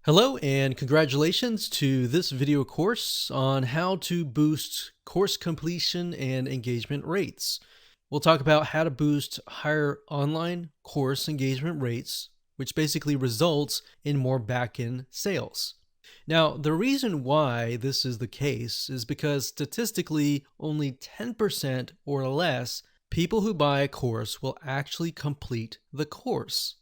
Hello and congratulations to this video course on how to boost course completion and engagement rates. We'll talk about how to boost higher online course engagement rates, which basically results in more back-end sales. Now, the reason why this is the case is because statistically, only 10% or less people who buy a course will actually complete the course.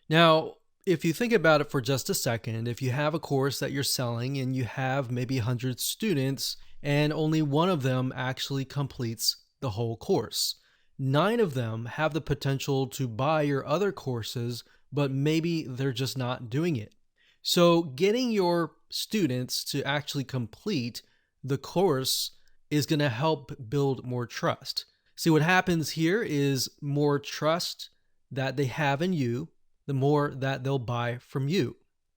Now, if you think about it for just a second, if you have a course that you're selling and you have maybe 100 students and only one of them actually completes the whole course, 9 of them have the potential to buy your other courses, but maybe they're just not doing it. So getting your students to actually complete the course is going to help build more trust. See, what happens here is more trust that they have in you, the more that they'll buy from you.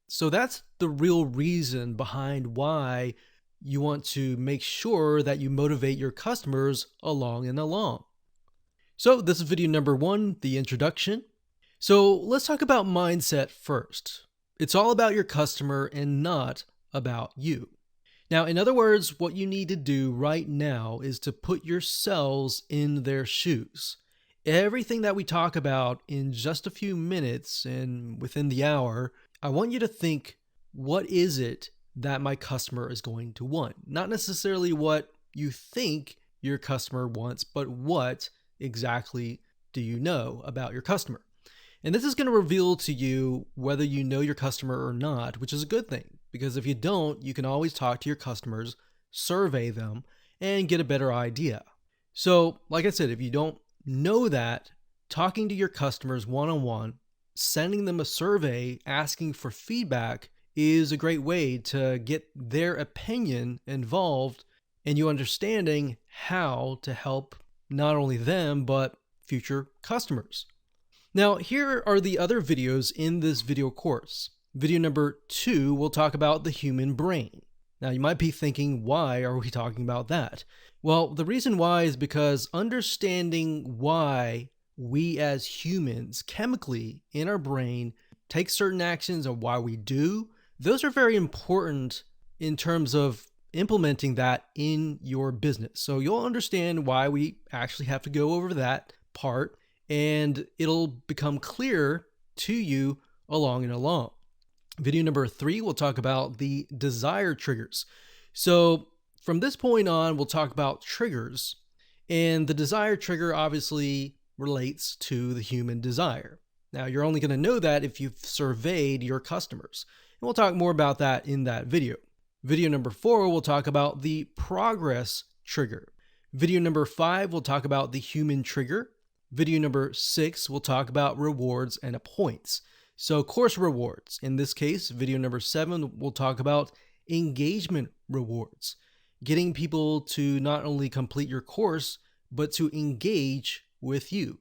So that's the real reason behind why you want to make sure that you motivate your customers along and along. So this is video number 1, the introduction. So let's talk about mindset first. It's all about your customer and not about you. Now, in other words, what you need to do right now is to put yourselves in their shoes. Everything that we talk about in just a few minutes and within the hour, I want you to think, what is it that my customer is going to want? Not necessarily what you think your customer wants, but what exactly do you know about your customer? And this is going to reveal to you whether you know your customer or not, which is a good thing, because if you don't, you can always talk to your customers, survey them, and get a better idea. So, like I said, if you don't know that, talking to your customers one-on-one, sending them a survey, asking for feedback is a great way to get their opinion involved and you understanding how to help not only them, but future customers. Now, here are the other videos in this video course. Video number 2 will talk about the human brain. Now, you might be thinking, why are we talking about that? Well, the reason why is because understanding why we as humans chemically in our brain take certain actions or why we do, those are very important in terms of implementing that in your business. So you'll understand why we actually have to go over that part, and it'll become clear to you along and along. Video number 3, we'll talk about the desire triggers. So from this point on, we'll talk about triggers, and the desire trigger obviously relates to the human desire. Now, you're only going to know that if you've surveyed your customers, and we'll talk more about that in that video. Video number 4, we'll talk about the progress trigger. Video number 5, we'll talk about the human trigger. Video number 6, we'll talk about rewards and points. So course rewards. In this case, video number 7, we'll talk about engagement rewards. Getting people to not only complete your course, but to engage with you.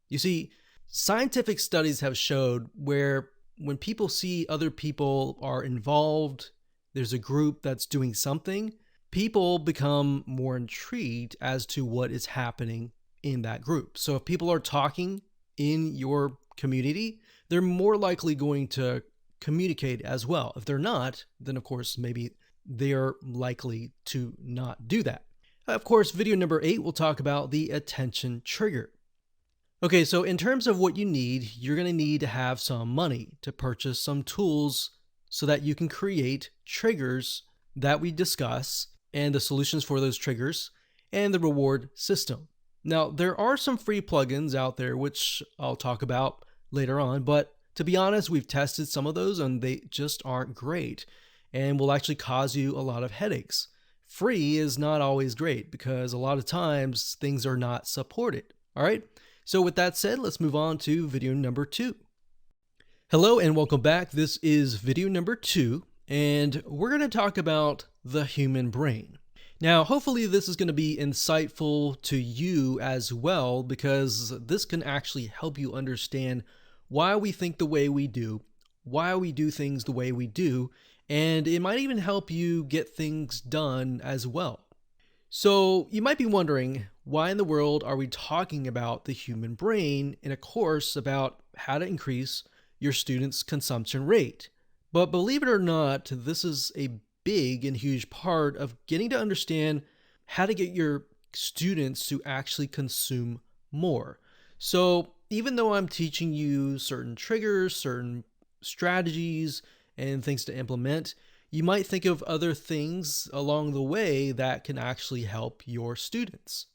You see, scientific studies have showed where when people see other people are involved, there's a group that's doing something, people become more intrigued as to what is happening in that group. So if people are talking in your community, they're more likely going to communicate as well. If they're not, then of course, maybe they're likely to not do that. Of course, video number 8, we'll talk about the attention trigger. Okay, so in terms of what you need, you're going to need to have some money to purchase some tools so that you can create triggers that we discuss and the solutions for those triggers and the reward system. Now, there are some free plugins out there, which I'll talk about later on, but to be honest, we've tested some of those and they just aren't great and will actually cause you a lot of headaches. Free is not always great because a lot of times things are not supported. All right. So with that said, let's move on to video number 2. Hello and welcome back. This is video number 2, and we're going to talk about the human brain. Now, hopefully this is going to be insightful to you as well, because this can actually help you understand why we think the way we do, why we do things the way we do, and it might even help you get things done as well. So you might be wondering, why in the world are we talking about the human brain in a course about how to increase your students' consumption rate? But believe it or not, this is a big and huge part of getting to understand how to get your students to actually consume more. So, even though I'm teaching you certain triggers, certain strategies, and things to implement, you might think of other things along the way that can actually help your students.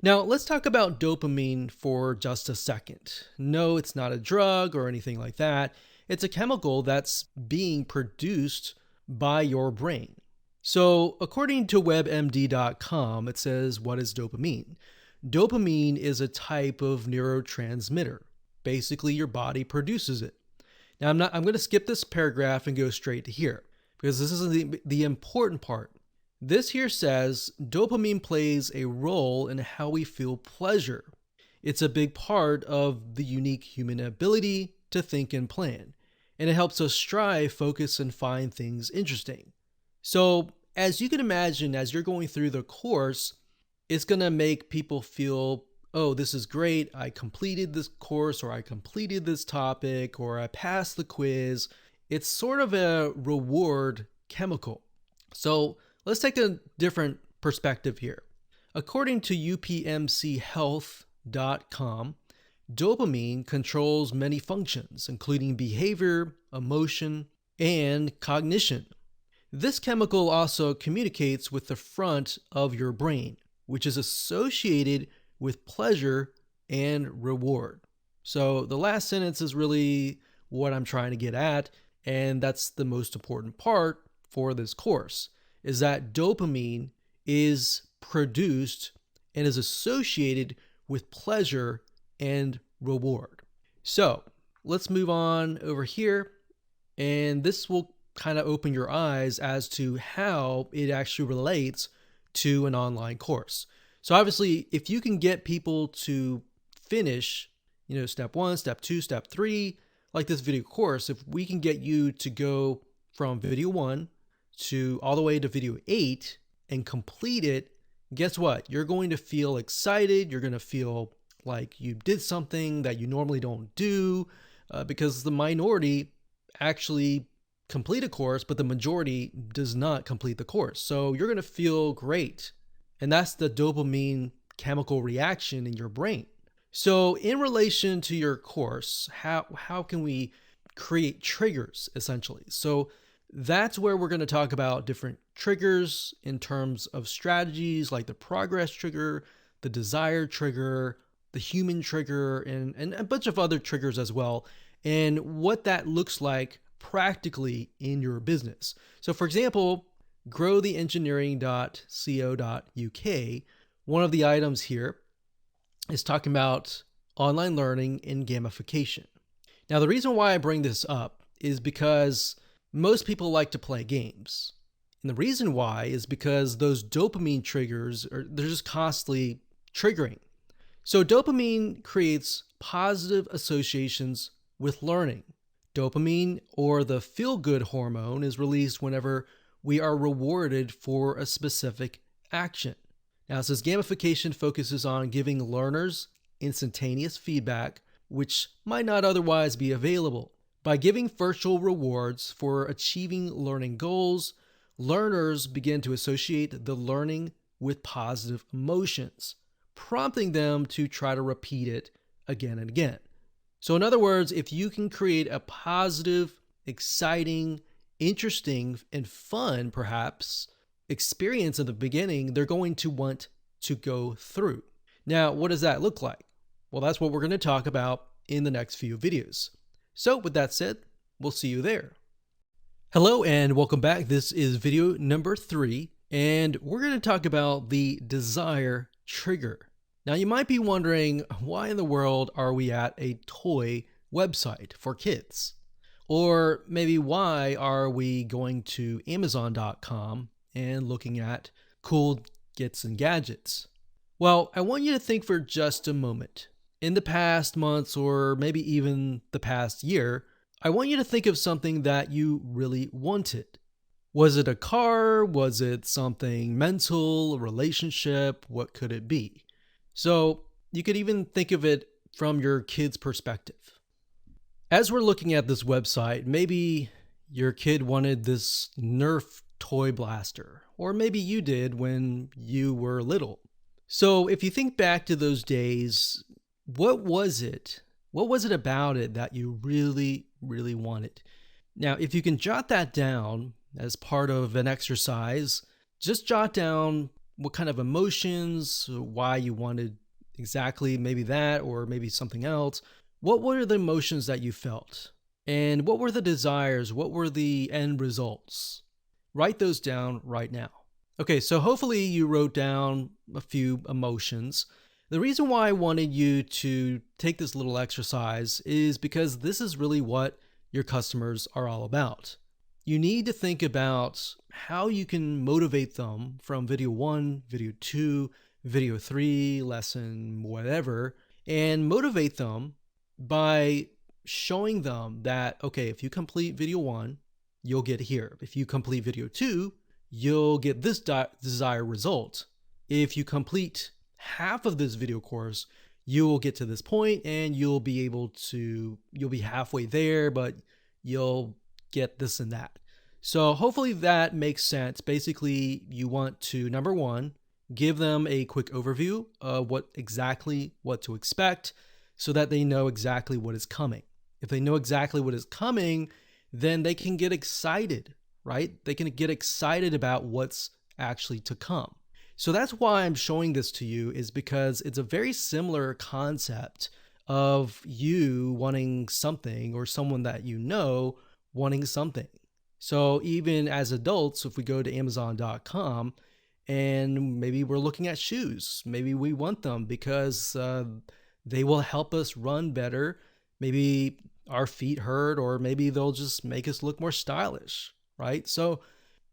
Now, let's talk about dopamine for just a second. No, it's not a drug or anything like that. It's a chemical that's being produced by your brain. So, according to WebMD.com, it says, what is dopamine? Dopamine is a type of neurotransmitter. Basically, your body produces it. Now, I'm going to skip this paragraph and go straight to here because this is the important part. This here says dopamine plays a role in how we feel pleasure. It's a big part of the unique human ability to think and plan, and it helps us strive, focus, and find things interesting. So, as you can imagine, as you're going through the course, it's going to make people feel, oh, this is great. I completed this course, or I completed this topic, or I passed the quiz. It's sort of a reward chemical. So, let's take a different perspective here. According to upmchealth.com, dopamine controls many functions, including behavior, emotion, and cognition. This chemical also communicates with the front of your brain, which is associated with pleasure and reward. So the last sentence is really what I'm trying to get at, and that's the most important part for this course, is that dopamine is produced and is associated with pleasure and reward. So let's move on over here, and this will kind of open your eyes as to how it actually relates to an online course. So obviously, if you can get people to finish, step 1, step 2, step 3, like this video course, if we can get you to go from video 1 to all the way to video 8 and complete it, guess what? You're going to feel excited. You're going to feel like you did something that you normally don't do, because the minority actually complete a course, but the majority does not complete the course. So you're going to feel great. And that's the dopamine chemical reaction in your brain. So in relation to your course, how can we create triggers essentially? So that's where we're going to talk about different triggers in terms of strategies like the progress trigger, the desire trigger, the human trigger, and a bunch of other triggers as well, and what that looks like practically in your business. So for example, growtheengineering.co.uk, one of the items here is talking about online learning and gamification. Now, the reason why I bring this up is because most people like to play games. And the reason why is because those dopamine triggers they're just constantly triggering. So dopamine creates positive associations with learning. Dopamine, or the feel-good hormone, is released whenever we are rewarded for a specific action. Now, it says gamification focuses on giving learners instantaneous feedback, which might not otherwise be available. By giving virtual rewards for achieving learning goals, learners begin to associate the learning with positive emotions, prompting them to try to repeat it again and again. So in other words, if you can create a positive, exciting, interesting, and fun, perhaps, experience in the beginning, they're going to want to go through. Now, what does that look like? Well, that's what we're going to talk about in the next few videos. So with that said, we'll see you there. Hello and welcome back. This is video number 3, and we're going to talk about the desire trigger. Now, you might be wondering, why in the world are we at a toy website for kids? Or maybe why are we going to Amazon.com and looking at cool gets and gadgets? Well, I want you to think for just a moment. In the past months, or maybe even the past year, I want you to think of something that you really wanted. Was it a car? Was it something mental, a relationship? What could it be? So you could even think of it from your kid's perspective. As we're looking at this website, maybe Your kid wanted this Nerf toy blaster, or maybe you did when you were little. So if you think back to those days, what was it? What was it about it that you really, really wanted? Now, if you can jot that down as part of an exercise, just jot down what kind of emotions, why you wanted exactly maybe that or maybe something else. What were the emotions that you felt? And what were the desires? What were the end results? Write those down right now. Okay, so hopefully you wrote down a few emotions. The reason why I wanted you to take this little exercise is because this is really what your customers are all about. You need to think about how you can motivate them from video 1, video 2, video 3, lesson, whatever, and motivate them by showing them that, okay, if you complete video 1, you'll get here. If you complete video 2, you'll get this desired result. If you complete half of this video course, you will get to this point and you'll be halfway there, but you'll get this and that. So hopefully that makes sense. Basically, you want to, number one, give them a quick overview of what to expect so that they know exactly what is coming. If they know exactly what is coming, then they can get excited, right? They can get excited about what's actually to come. So that's why I'm showing this to you, is because it's a very similar concept of you wanting something or someone that you know wanting something. So even as adults, if we go to Amazon.com and maybe we're looking at shoes, maybe we want them because they will help us run better. Maybe our feet hurt, or maybe they'll just make us look more stylish, right? So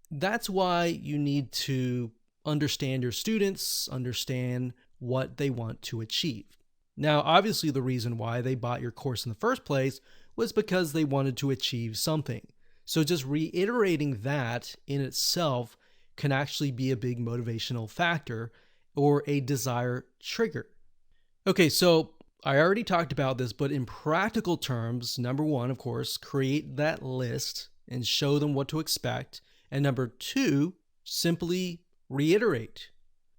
that's why you need to understand your students, understand what they want to achieve. Now, obviously, the reason why they bought your course in the first place was because they wanted to achieve something. So just reiterating that in itself can actually be a big motivational factor or a desire trigger. Okay, so I already talked about this, but in practical terms, number one, of course, create that list and show them what to expect. And number two, simply reiterate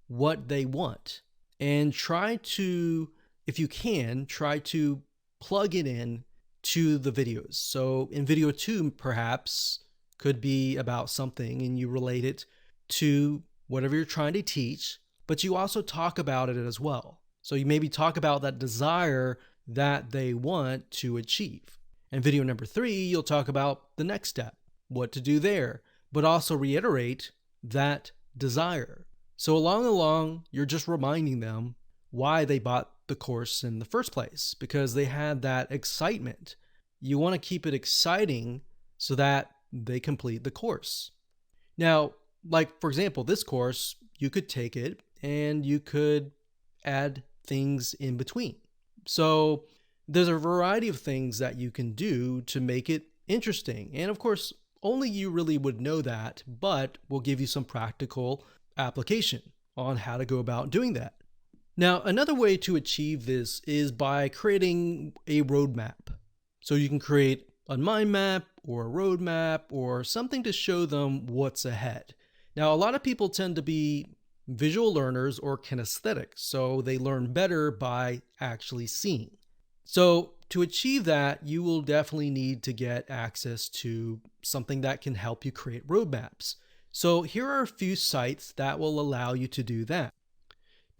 what they want and try to, if you can, try to plug it in to the videos. So in video 2, perhaps could be about something and you relate it to whatever you're trying to teach, but you also talk about it as well. So you maybe talk about that desire that they want to achieve. In video number 3, you'll talk about the next step, what to do there, but also reiterate that desire. So along, you're just reminding them why they bought the course in the first place, because they had that excitement. You want to keep it exciting so that they complete the course. Now, like for example, this course, you could take it and you could add things in between. So there's a variety of things that you can do to make it interesting. And of course, only you really would know that, but we'll give you some practical application on how to go about doing that. Now, another way to achieve this is by creating a roadmap. So you can create a mind map or a roadmap or something to show them what's ahead. Now, a lot of people tend to be visual learners or kinesthetic, so they learn better by actually seeing. So to achieve that, you will definitely need to get access to something that can help you create roadmaps. So here are a few sites that will allow you to do that.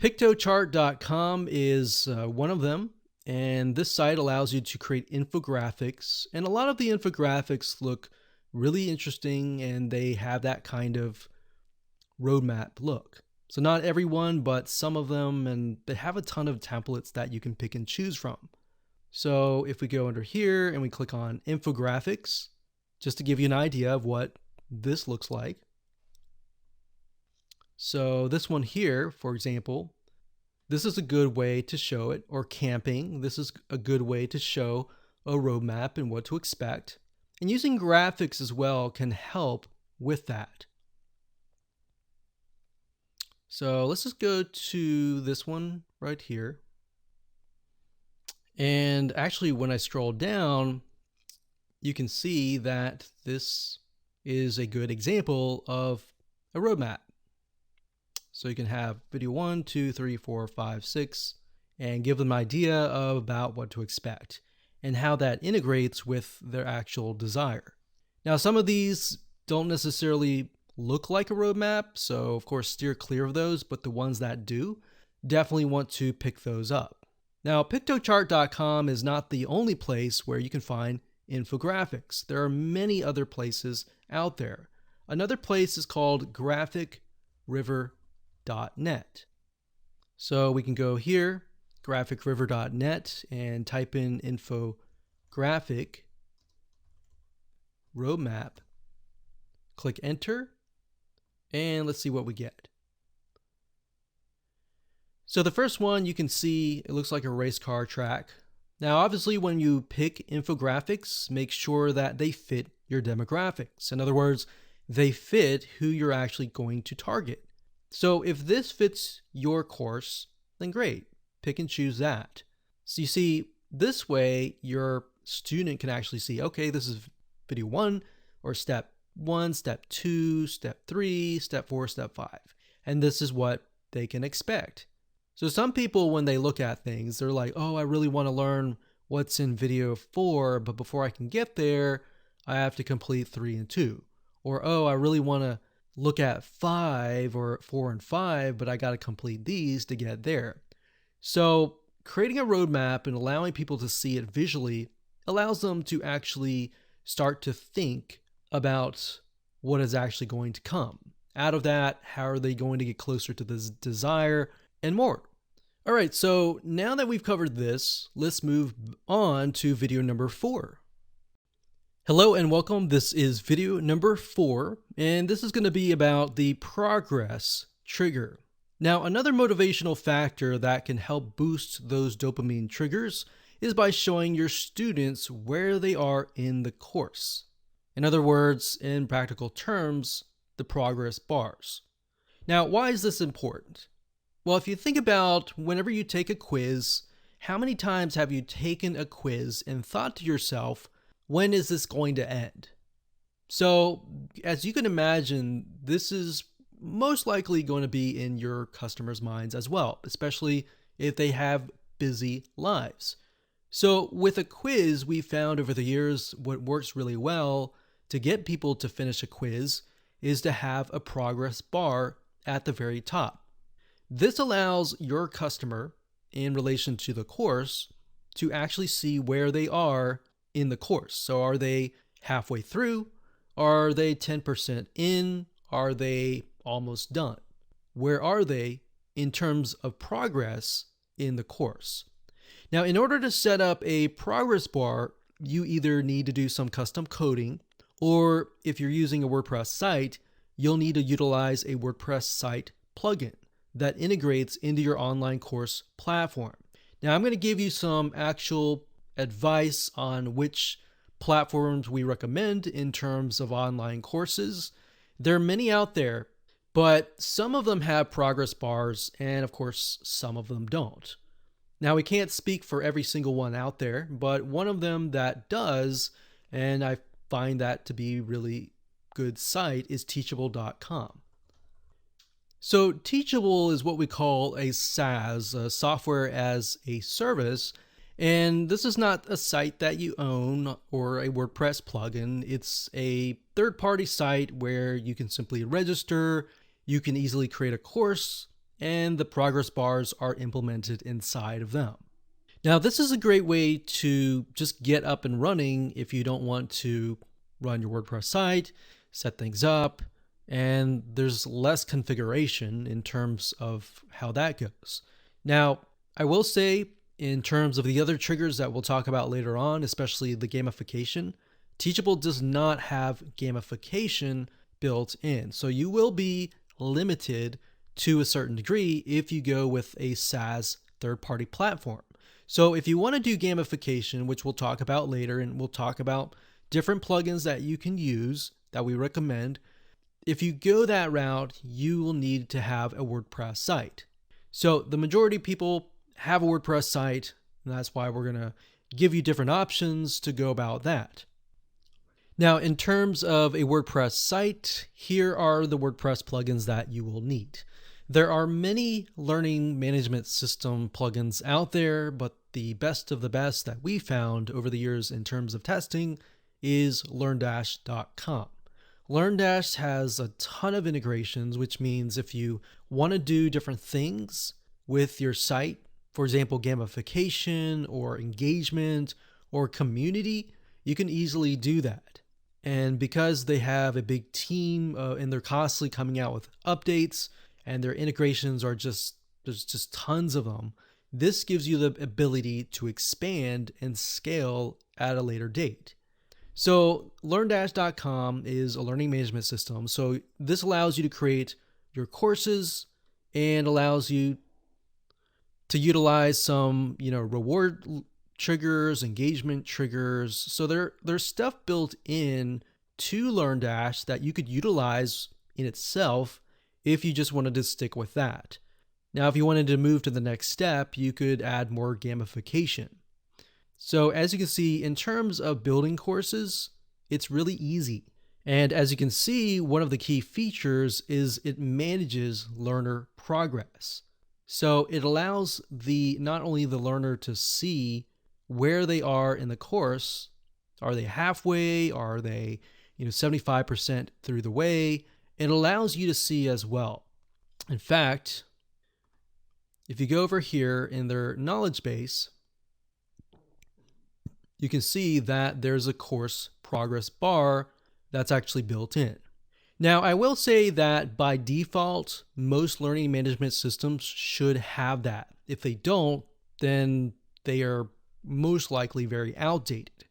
Pictochart.com is one of them, and this site allows you to create infographics, and a lot of the infographics look really interesting and they have that kind of roadmap look. So not everyone, but some of them, and they have a ton of templates that you can pick and choose from. So if we go under here and we click on infographics, just to give you an idea of what this looks like. So this one here, for example, this is a good way to show it, or camping. This is a good way to show a roadmap and what to expect. And using graphics as well can help with that. So let's just go to this one right here. And actually, when I scroll down, you can see that this is a good example of a roadmap. So you can have video 1, 2, 3, 4, 5, 6, and give them an idea of about what to expect and how that integrates with their actual desire. Now, some of these don't necessarily look like a roadmap, so of course steer clear of those, but the ones that do, definitely want to pick those up. Now, pictochart.com is not the only place where you can find infographics. There are many other places out there. Another place is called graphicriver.net. So we can go here, graphicriver.net, and type in infographic roadmap, click enter, and let's see what we get. So the first one, you can see it looks like a race car track. Now, obviously, when you pick infographics, make sure that they fit your demographics. In other words, they fit who you're actually going to target. So if this fits your course, then great, pick and choose that. So you see, this way your student can actually see, okay, this is video 1 or step 1, step 2, step 3, step 4, step 5. And this is what they can expect. So some people, when they look at things, they're like, oh, I really want to learn what's in video 4, but before I can get there, I have to complete 3 and 2. Or, oh, I really want to look at 5 or 4 and 5, but I got to complete these to get there. So creating a roadmap and allowing people to see it visually allows them to actually start to think about what is actually going to come. Out of that, how are they going to get closer to this desire, and more. All right, so now that we've covered this, let's move on to video number 4. Hello and welcome. This is video number 4, and this is going to be about the progress trigger. Now, another motivational factor that can help boost those dopamine triggers is by showing your students where they are in the course. In other words, in practical terms, the progress bars. Now, why is this important? Well, if you think about whenever you take a quiz, how many times have you taken a quiz and thought to yourself, when is this going to end? So, as you can imagine, this is most likely going to be in your customers' minds as well, especially if they have busy lives. So, with a quiz, we found over the years what works really well to get people to finish a quiz is to have a progress bar at the very top. This allows your customer, in relation to the course, to actually see where they are in the course. So are they halfway through? Are they 10% in? Are they almost done? Where are they in terms of progress in the course? Now, in order to set up a progress bar, you either need to do some custom coding, or if you're using a WordPress site, you'll need to utilize a WordPress site plugin that integrates into your online course platform. Now, I'm going to give you some actual advice on which platforms we recommend in terms of online courses. There are many out there, but some of them have progress bars, and of course, some of them don't. Now, we can't speak for every single one out there, but one of them that does, and I find that to be really good site, is teachable.com. So Teachable is what we call a SaaS, a software as a service, and this is not a site that you own or a WordPress plugin. It's a third-party site where you can simply register, you can easily create a course, and the progress bars are implemented inside of them. Now, this is a great way to just get up and running if you don't want to run your WordPress site, set things up, and there's less configuration in terms of how that goes. Now, I will say, in terms of the other triggers that we'll talk about later on, especially the gamification, Teachable does not have gamification built in. So you will be limited to a certain degree if you go with a SaaS third-party platform. So if you want to do gamification, which we'll talk about later, and we'll talk about different plugins that you can use that we recommend, if you go that route, you will need to have a WordPress site. So the majority of people have a WordPress site, and that's why we're going to give you different options to go about that. Now, in terms of a WordPress site, here are the WordPress plugins that you will need. There are many learning management system plugins out there, but the best of the best that we found over the years in terms of testing is LearnDash.com. LearnDash has a ton of integrations, which means if you want to do different things with your site, for example, gamification or engagement or community, you can easily do that. And because they have a big team and they're constantly coming out with updates and their integrations are there's just tons of them, this gives you the ability to expand and scale at a later date. So LearnDash.com is a learning management system. So this allows you to create your courses and allows you to utilize some, reward triggers, engagement triggers. So there's stuff built in to LearnDash that you could utilize in itself if you just wanted to stick with that. Now, if you wanted to move to the next step, you could add more gamification. So as you can see, in terms of building courses, it's really easy. And as you can see, one of the key features is it manages learner progress. So it allows not only the learner to see where they are in the course. Are they halfway? Are they 75% through the way? It allows you to see as well. In fact, if you go over here in their knowledge base, you can see that there's a course progress bar that's actually built in. Now, I will say that by default, most learning management systems should have that. If they don't, then they are most likely very outdated.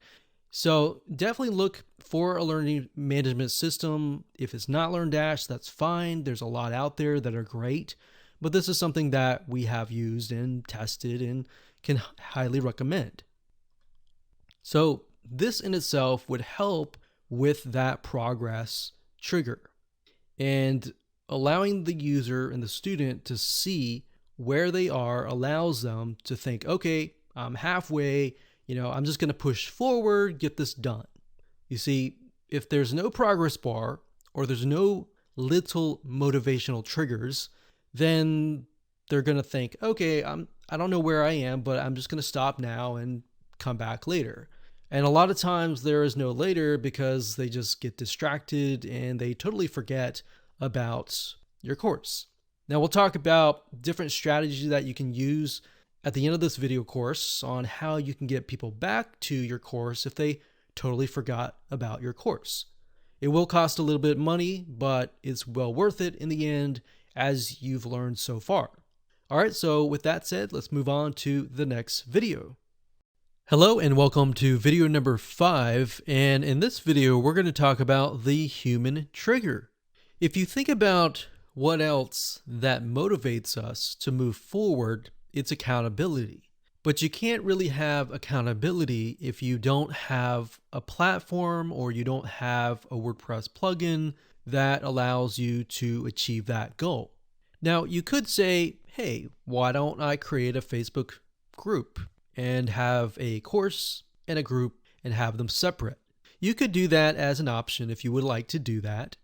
So definitely look for a learning management system. If it's not LearnDash, that's fine. There's a lot out there that are great, but this is something that we have used and tested and can highly recommend. So this in itself would help with that progress trigger and allowing the user and the student to see where they are allows them to think, okay, I'm halfway, I'm just going to push forward, get this done. You see, if there's no progress bar or there's no little motivational triggers, then they're going to think, okay, I don't know where I am, but I'm just going to stop now and come back later. And a lot of times there is no later because they just get distracted and they totally forget about your course. Now we'll talk about different strategies that you can use at the end of this video course on how you can get people back to your course if they totally forgot about your course. It will cost a little bit of money, but it's well worth it in the end as you've learned so far. All right, so with that said, let's move on to the next video. Hello and welcome to video number 5, and in this video we're going to talk about the human trigger. If you think about what else that motivates us to move forward, it's accountability. But you can't really have accountability if you don't have a platform or you don't have a WordPress plugin that allows you to achieve that goal. Now you could say, hey, why don't I create a Facebook group and have a course and a group and have them separate? You could do that as an option if you would like to do that.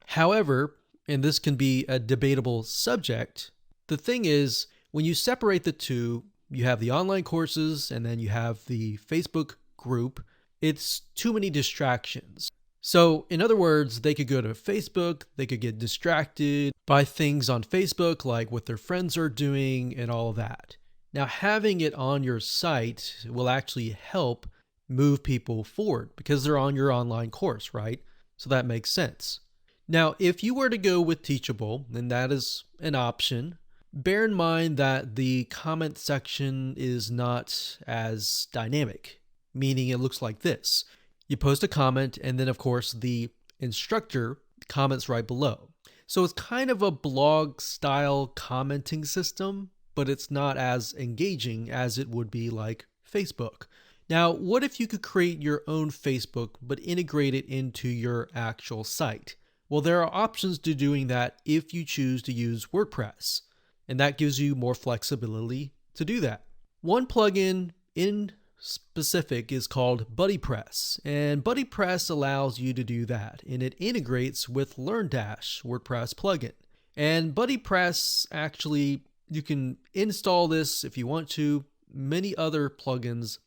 However, and this can be a debatable subject, the thing is, when you separate the two, you have the online courses and then you have the Facebook group, it's too many distractions. So in other words, they could go to Facebook, they could get distracted by things on Facebook like what their friends are doing and all of that. Now, having it on your site will actually help move people forward because they're on your online course, right? So that makes sense. Now, if you were to go with Teachable, then that is an option. Bear in mind that the comment section is not as dynamic, meaning it looks like this. You post a comment and then, of course, the instructor comments right below. So it's kind of a blog style commenting system, but it's not as engaging as it would be like Facebook. Now, what if you could create your own Facebook, but integrate it into your actual site? Well, there are options to doing that if you choose to use WordPress, and that gives you more flexibility to do that. One plugin in specific is called BuddyPress, and BuddyPress allows you to do that, and it integrates with LearnDash WordPress plugin. And BuddyPress actually, you can install this if you want to. Many other plugins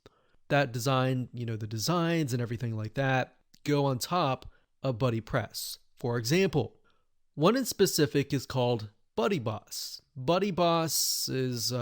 that design, the designs and everything like that go on top of BuddyPress. For example, one in specific is called BuddyBoss. BuddyBoss is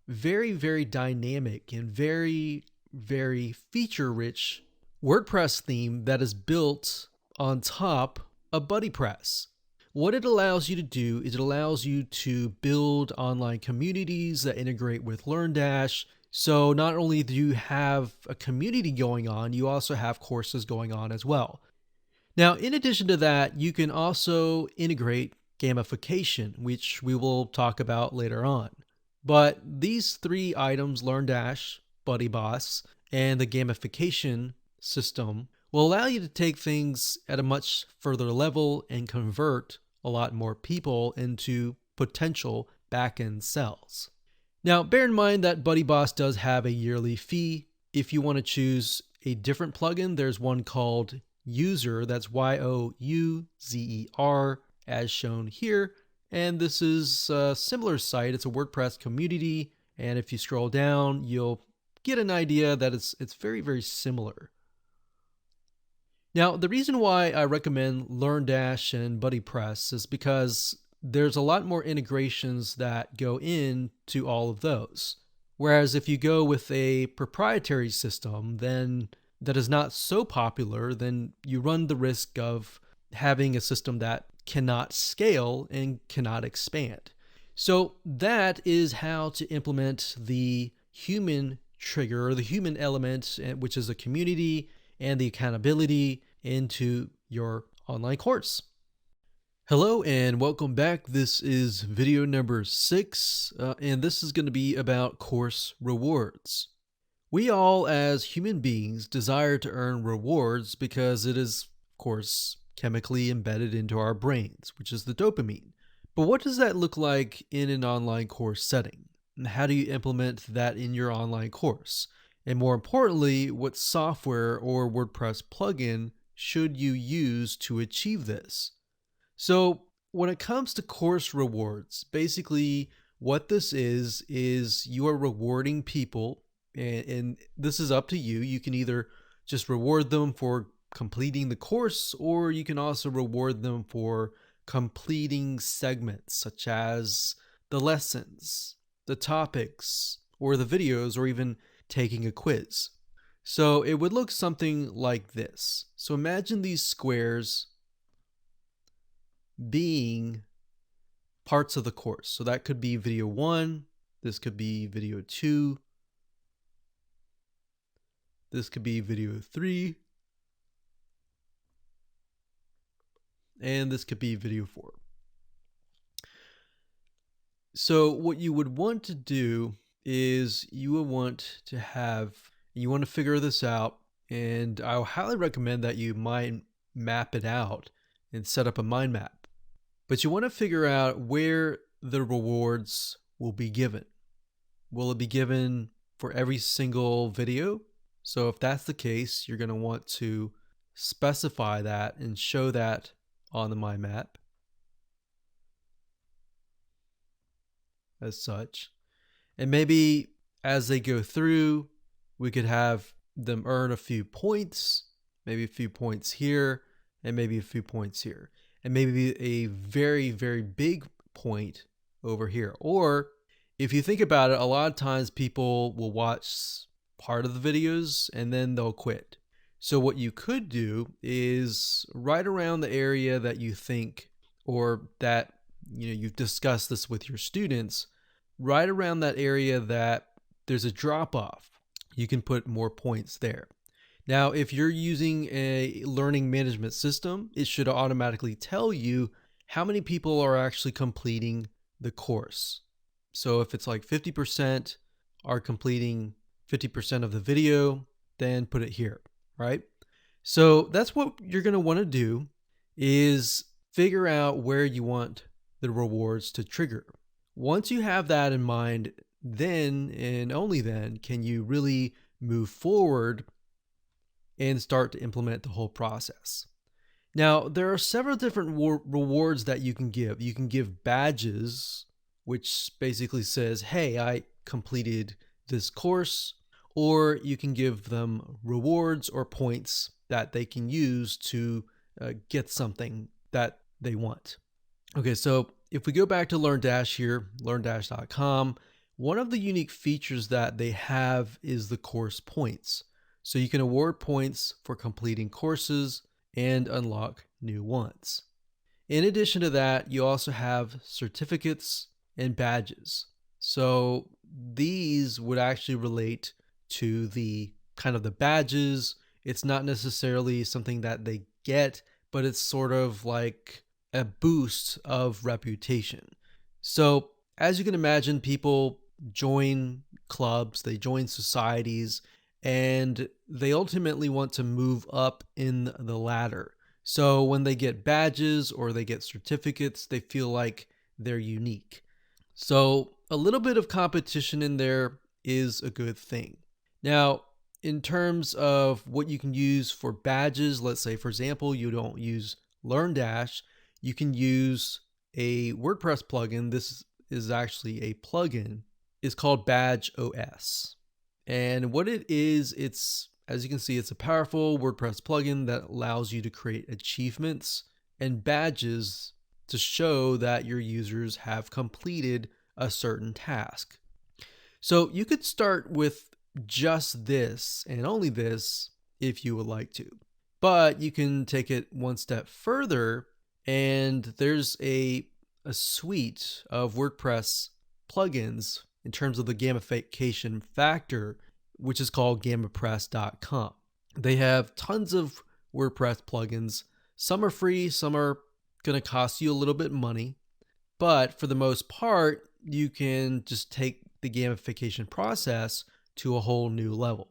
very, very dynamic and very, very feature-rich WordPress theme that is built on top of BuddyPress. What it allows you to do is it allows you to build online communities that integrate with LearnDash. So not only do you have a community going on, you also have courses going on as well. Now, in addition to that, you can also integrate gamification, which we will talk about later on. But these three items, LearnDash, BuddyBoss, and the gamification system, will allow you to take things at a much further level and convert a lot more people into potential back-end sales. Now, bear in mind that BuddyBoss does have a yearly fee. If you want to choose a different plugin, there's one called User, that's Youzer, as shown here. And this is a similar site. It's a WordPress community. And if you scroll down, you'll get an idea that it's very, very similar. Now, the reason why I recommend LearnDash and BuddyPress is because there's a lot more integrations that go into all of those. Whereas if you go with a proprietary system, then that is not so popular, then you run the risk of having a system that cannot scale and cannot expand. So that is how to implement the human trigger, or the human element, which is a community and the accountability, into your online course. Hello and welcome back. This is video number 6, and this is going to be about course rewards. We all, as human beings, desire to earn rewards because it is, of course, chemically embedded into our brains, which is the dopamine. But what does that look like in an online course setting? And how do you implement that in your online course? And more importantly, what software or WordPress plugin should you use to achieve this? So when it comes to course rewards, basically what this is you are rewarding people, and this is up to you. You can either just reward them for completing the course, or you can also reward them for completing segments such as the lessons, the topics, or the videos, or even taking a quiz. So it would look something like this. So imagine these squares being parts of the course. So that could be video 1, this could be video 2, this could be video 3, and this could be video 4. So what you would want to do is you want to figure this out, and I highly recommend that you mind map it out and set up a mind map. But you want to figure out where the rewards will be given. Will it be given for every single video? So if that's the case, you're going to want to specify that and show that on the mind map as such. And maybe as they go through, we could have them earn a few points, maybe a few points here, and maybe a few points here, and maybe a very, very big point over here. Or if you think about it, a lot of times people will watch part of the videos and then they'll quit. So what you could do is right around the area that you think, or that you've discussed this with your students, right around that area that there's a drop off, you can put more points there. Now, if you're using a learning management system, it should automatically tell you how many people are actually completing the course. So if it's like 50% are completing 50% of the video, then put it here, right? So that's what you're going to want to do, is figure out where you want the rewards to trigger. Once you have that in mind, then and only then can you really move forward and start to implement the whole process. Now, there are several different rewards that you can give. You can give badges, which basically says, hey, I completed this course, or you can give them rewards or points that they can use to get something that they want. Okay, so if we go back to LearnDash here, learndash.com, one of the unique features that they have is the course points. So you can award points for completing courses and unlock new ones. In addition to that, you also have certificates and badges. So these would actually relate to the kind of the badges. It's not necessarily something that they get, but it's sort of like a boost of reputation. So as you can imagine, people join clubs, they join societies, and they ultimately want to move up in the ladder. So when they get badges or they get certificates, they feel like they're unique. So a little bit of competition in there is a good thing. Now, in terms of what you can use for badges, let's say, for example, you don't use LearnDash, you can use a WordPress plugin. This is actually a plugin. It's called Badge OS. And what it is, it's, as you can see, it's a powerful WordPress plugin that allows you to create achievements and badges to show that your users have completed a certain task. So you could start with just this and only this if you would like to, but you can take it one step further, and there's a suite of WordPress plugins in terms of the gamification factor, which is called gamipress.com. They have tons of WordPress plugins. Some are free, some are going to cost you a little bit of money, but for the most part, you can just take the gamification process to a whole new level.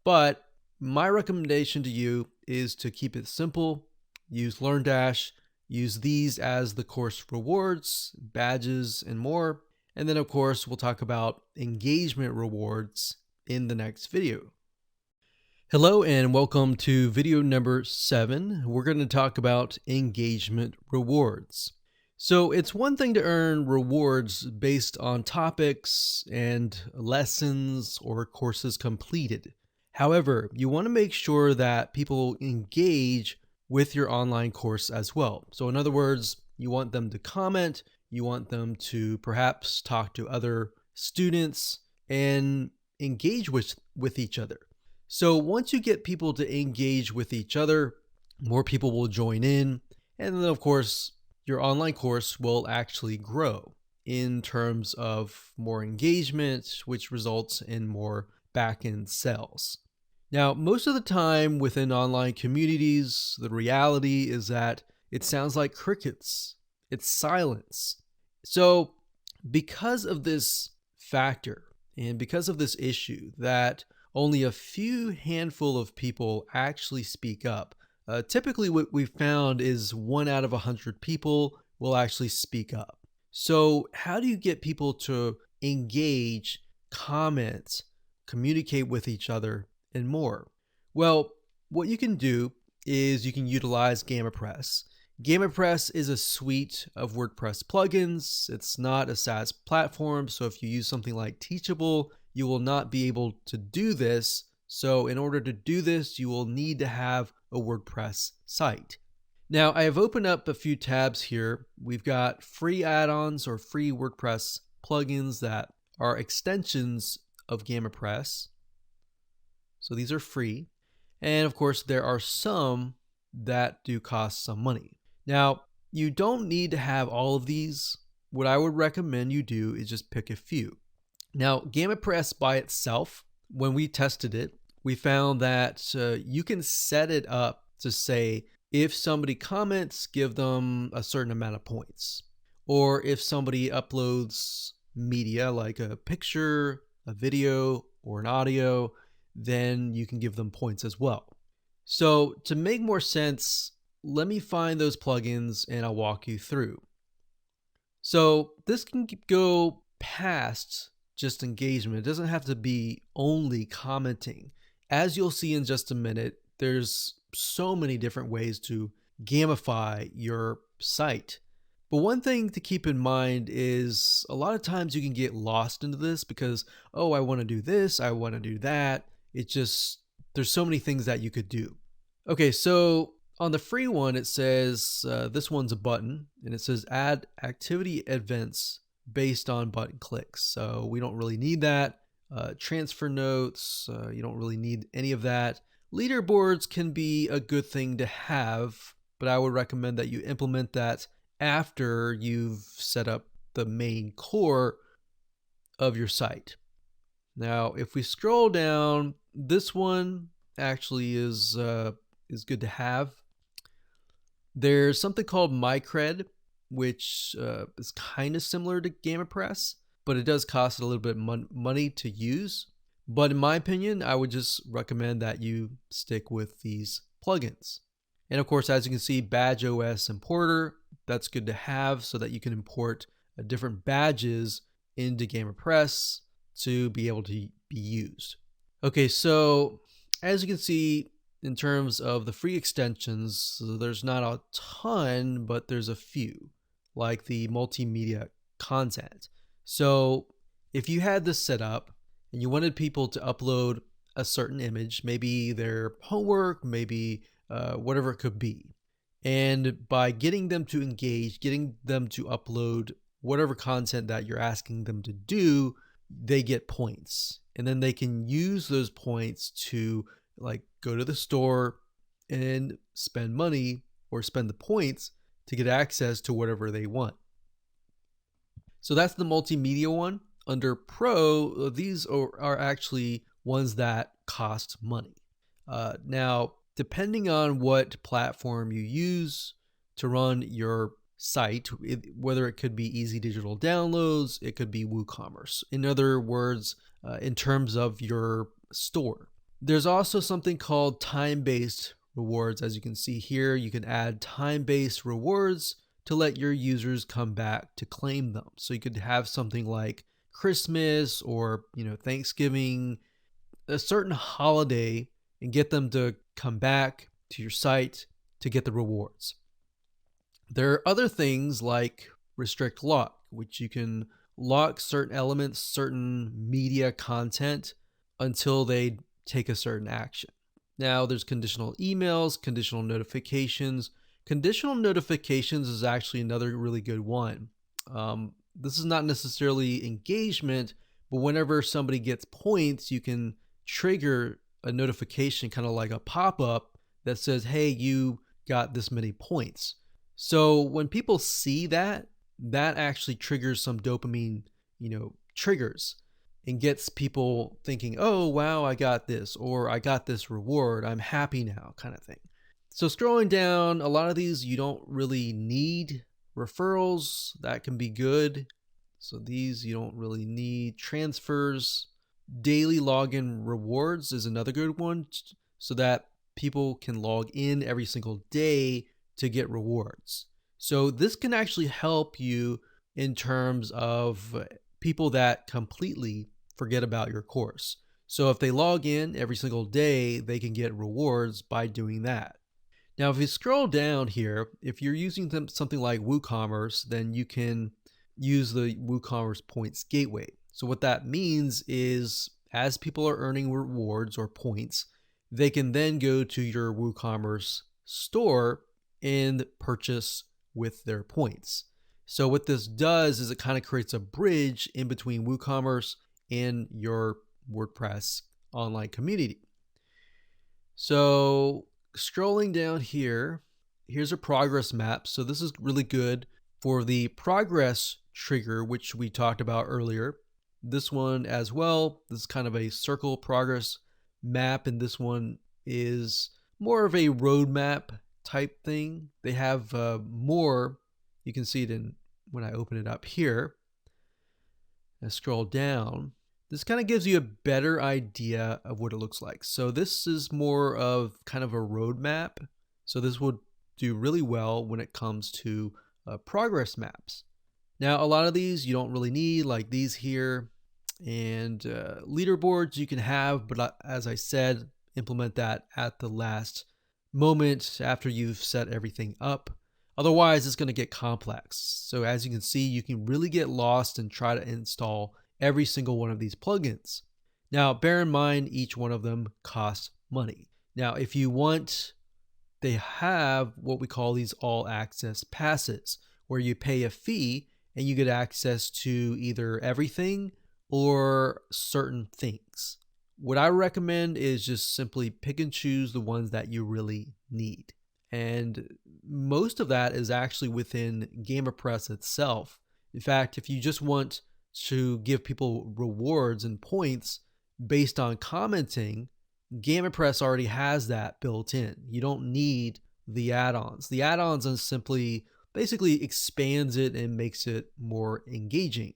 But my recommendation to you is to keep it simple. Use LearnDash, use these as the course rewards, badges, and more. And then, of course, we'll talk about engagement rewards in the next video. Hello and welcome to video number 7. We're going to talk about engagement rewards. So it's one thing to earn rewards based on topics and lessons or courses completed. However, you want to make sure that people engage with your online course as well. So in other words, you want them to comment, you want them to perhaps talk to other students and engage with each other. So once you get people to engage with each other, more people will join in. And then of course, your online course will actually grow in terms of more engagement, which results in more back-end sales. Now, most of the time within online communities, the reality is that it sounds like crickets. It's silence. So because of this factor and because of this issue that only a few handful of people actually speak up, typically what we've found is 1 out of 100 people will actually speak up. So how do you get people to engage, comment, communicate with each other, and more? Well, what you can do is you can utilize GamiPress. GamiPress is a suite of WordPress plugins. It's not a SaaS platform, so if you use something like Teachable, you will not be able to do this. So in order to do this, you will need to have a WordPress site. Now, I have opened up a few tabs here. We've got free add-ons or free WordPress plugins that are extensions of GamiPress. So these are free. And of course, there are some that do cost some money. Now, you don't need to have all of these. What I would recommend you do is just pick a few. Now, GamiPress by itself, when we tested it, we found that you can set it up to say, if somebody comments, give them a certain amount of points. Or if somebody uploads media like a picture, a video, or an audio, then you can give them points as well. So to make more sense, let me find those plugins and I'll walk you through. So this can go past just engagement. It doesn't have to be only commenting. As you'll see in just a minute, there's so many different ways to gamify your site. But one thing to keep in mind is a lot of times you can get lost into this because, oh, I want to do this, I want to do that. It just, there's so many things that you could do. Okay, so on the free one, it says this one's a button and it says add activity events based on button clicks. So we don't really need that. Transfer notes, you don't really need any of that. Leaderboards can be a good thing to have, but I would recommend that you implement that after you've set up the main core of your site. Now, if we scroll down, this one actually is good to have. There's something called MyCred, which is kind of similar to GamaPress, but it does cost a little bit money to use. But in my opinion, I would just recommend that you stick with these plugins. And of course, as you can see, Badge OS Importer, that's good to have so that you can import different badges into GamaPress to be able to be used. Okay, so as you can see, in terms of the free extensions, there's not a ton, but there's a few, like the multimedia content. So if you had this set up and you wanted people to upload a certain image, maybe their homework, maybe whatever it could be, and by getting them to engage, getting them to upload whatever content that you're asking them to do, they get points. And then they can use those points to like go to the store and spend money or spend the points to get access to whatever they want. So that's the multimedia one. Under Pro, these are actually ones that cost money. Now, depending on what platform you use to run your site, whether it could be easy digital downloads, it could be WooCommerce. In other words, in terms of your store. There's also something called time-based rewards. As you can see here, you can add time-based rewards to let your users come back to claim them. So you could have something like Christmas or Thanksgiving, a certain holiday, and get them to come back to your site to get the rewards. There are other things like restrict lock, which you can lock certain elements, certain media content until they take a certain action. Now there's conditional emails, conditional notifications. Conditional notifications is actually another really good one. This is not necessarily engagement, but whenever somebody gets points, you can trigger a notification, kind of like a pop-up that says, hey, you got this many points. So when people see that, that actually triggers some dopamine, triggers, and gets people thinking, oh, wow, I got this, or I got this reward, I'm happy now, kind of thing. So scrolling down, a lot of these you don't really need. Referrals, that can be good. So these you don't really need. Transfers, daily login rewards is another good one, so that people can log in every single day to get rewards. So this can actually help you in terms of people that completely forget about your course. So if they log in every single day, they can get rewards by doing that. Now, if you scroll down here, if you're using something like WooCommerce, then you can use the WooCommerce Points Gateway. So what that means is as people are earning rewards or points, they can then go to your WooCommerce store and purchase with their points. So what this does is it kind of creates a bridge in between WooCommerce and your WordPress online community. So scrolling down here, here's a progress map. So this is really good for the progress trigger, which we talked about earlier. This one as well, this is kind of a circle progress map, and this one is more of a roadmap type thing. They have more, you can see it in when I open it up here. I scroll down. This kind of gives you a better idea of what it looks like. So this is more of kind of a roadmap. So this would do really well when it comes to progress maps. Now, a lot of these you don't really need, like these here. And leaderboards you can have, but as I said, implement that at the last moment after you've set everything up. Otherwise, it's going to get complex. So as you can see, you can really get lost and try to install every single one of these plugins. Now, bear in mind, each one of them costs money. Now, if you want, they have what we call these all access passes, where you pay a fee and you get access to either everything or certain things. What I recommend is just simply pick and choose the ones that you really need. And most of that is actually within GamerPress itself. In fact, if you just want to give people rewards and points based on commenting, GamerPress already has that built in. You don't need the add-ons. The add-ons is simply basically expands it and makes it more engaging.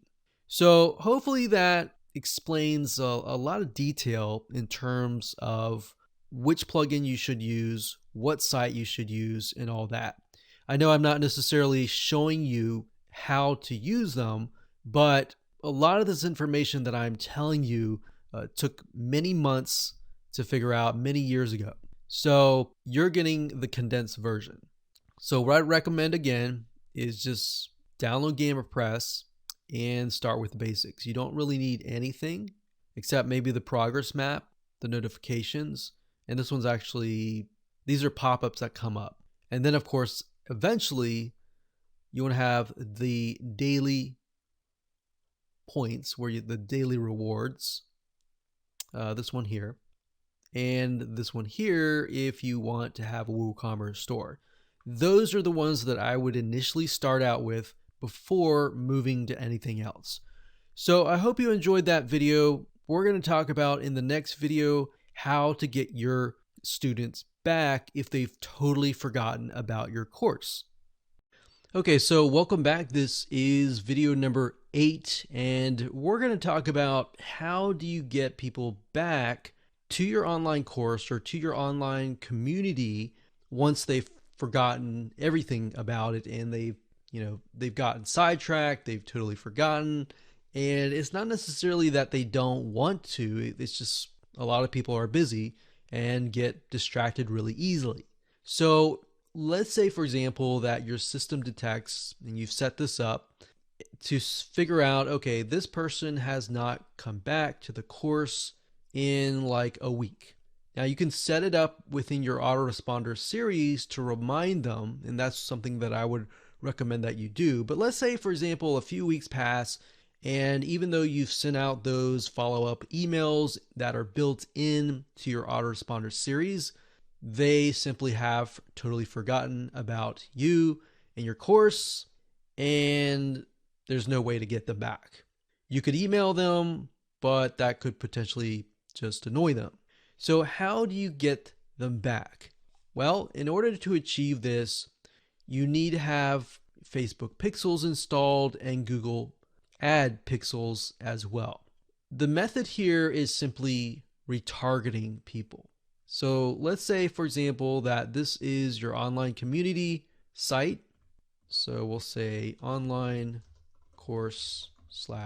So hopefully that explains a lot of detail in terms of which plugin you should use, what site you should use, and all that. I know I'm not necessarily showing you how to use them, but a lot of this information that I'm telling you took many months to figure out many years ago. So you're getting the condensed version. So what I recommend again is just download GamerPress and start with the basics. You don't really need anything except maybe the progress map, the notifications, and this one's actually, these are pop-ups that come up. And then of course, eventually you want to have the daily points where the daily rewards, this one here, and this one here if you want to have a WooCommerce store. Those are the ones that I would initially start out with before moving to anything else. So I hope you enjoyed that video. We're going to talk about in the next video how to get your students back if they've totally forgotten about your course. Okay, so welcome back. This is video number 8, and we're going to talk about how do you get people back to your online course or to your online community once they've forgotten everything about it and they've gotten sidetracked, they've totally forgotten. And it's not necessarily that they don't want to, it's just a lot of people are busy and get distracted really easily. So let's say, for example, that your system detects, and you've set this up to figure out, okay, this person has not come back to the course in like a week. Now you can set it up within your autoresponder series to remind them, and that's something that I would recommend that you do. But let's say, for example, a few weeks pass, and even though you've sent out those follow-up emails that are built in to your autoresponder series, they simply have totally forgotten about you and your course, and there's no way to get them back. You could email them, but that could potentially just annoy them. So how do you get them back? Well, in order to achieve this, you need to have Facebook Pixels installed and Google Ad Pixels as well. The method here is simply retargeting people. So let's say, for example, that this is your online community site. So we'll say online course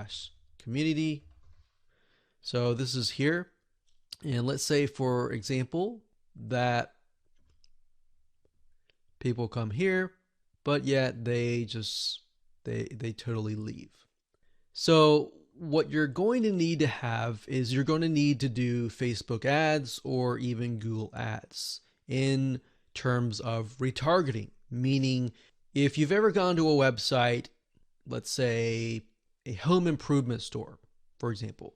/ community. So this is here. And let's say, for example, that people come here, but yet they totally leave. So what you're going to need to have is you're going to need to do Facebook ads or even Google ads in terms of retargeting, meaning if you've ever gone to a website, let's say a home improvement store, for example,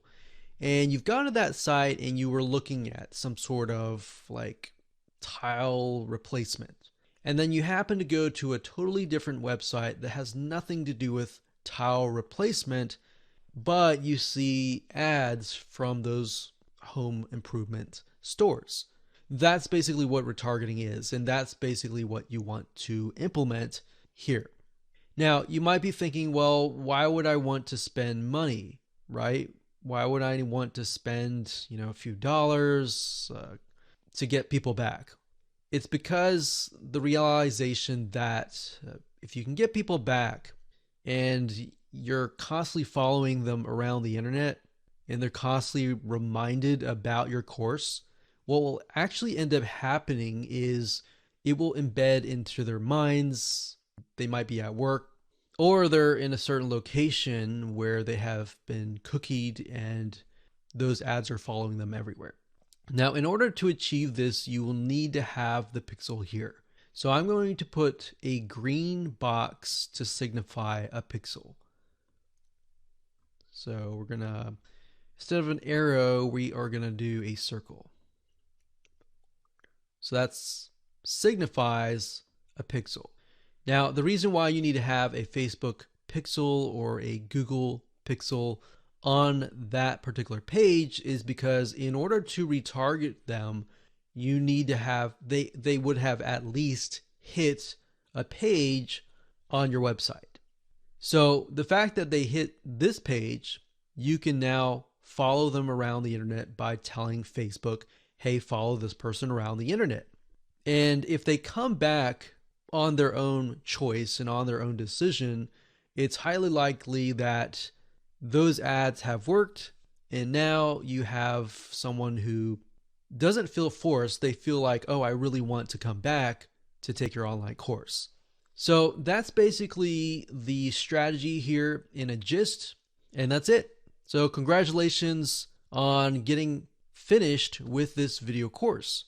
and you've gone to that site and you were looking at some sort of like tile replacement, and then you happen to go to a totally different website that has nothing to do with tile replacement, but you see ads from those home improvement stores. That's basically what retargeting is, and that's basically what you want to implement here. Now, you might be thinking, well, why would I want to spend money, right? Why would I want to spend, a few dollars to get people back? It's because the realization that if you can get people back and you're constantly following them around the internet, and they're constantly reminded about your course, what will actually end up happening is it will embed into their minds. They might be at work or they're in a certain location where they have been cookied and those ads are following them everywhere. Now, in order to achieve this, you will need to have the pixel here. So I'm going to put a green box to signify a pixel. So we're going to, instead of an arrow, we are going to do a circle. So that signifies a pixel. Now, the reason why you need to have a Facebook pixel or a Google pixel on that particular page is because in order to retarget them, you need to have, they would have at least hit a page on your website. So the fact that they hit this page, you can now follow them around the internet by telling Facebook, hey, follow this person around the internet. And if they come back on their own choice and on their own decision, it's highly likely that those ads have worked. And now you have someone who doesn't feel forced. They feel like, oh, I really want to come back to take your online course. So that's basically the strategy here in a gist. And that's it. So congratulations on getting finished with this video course.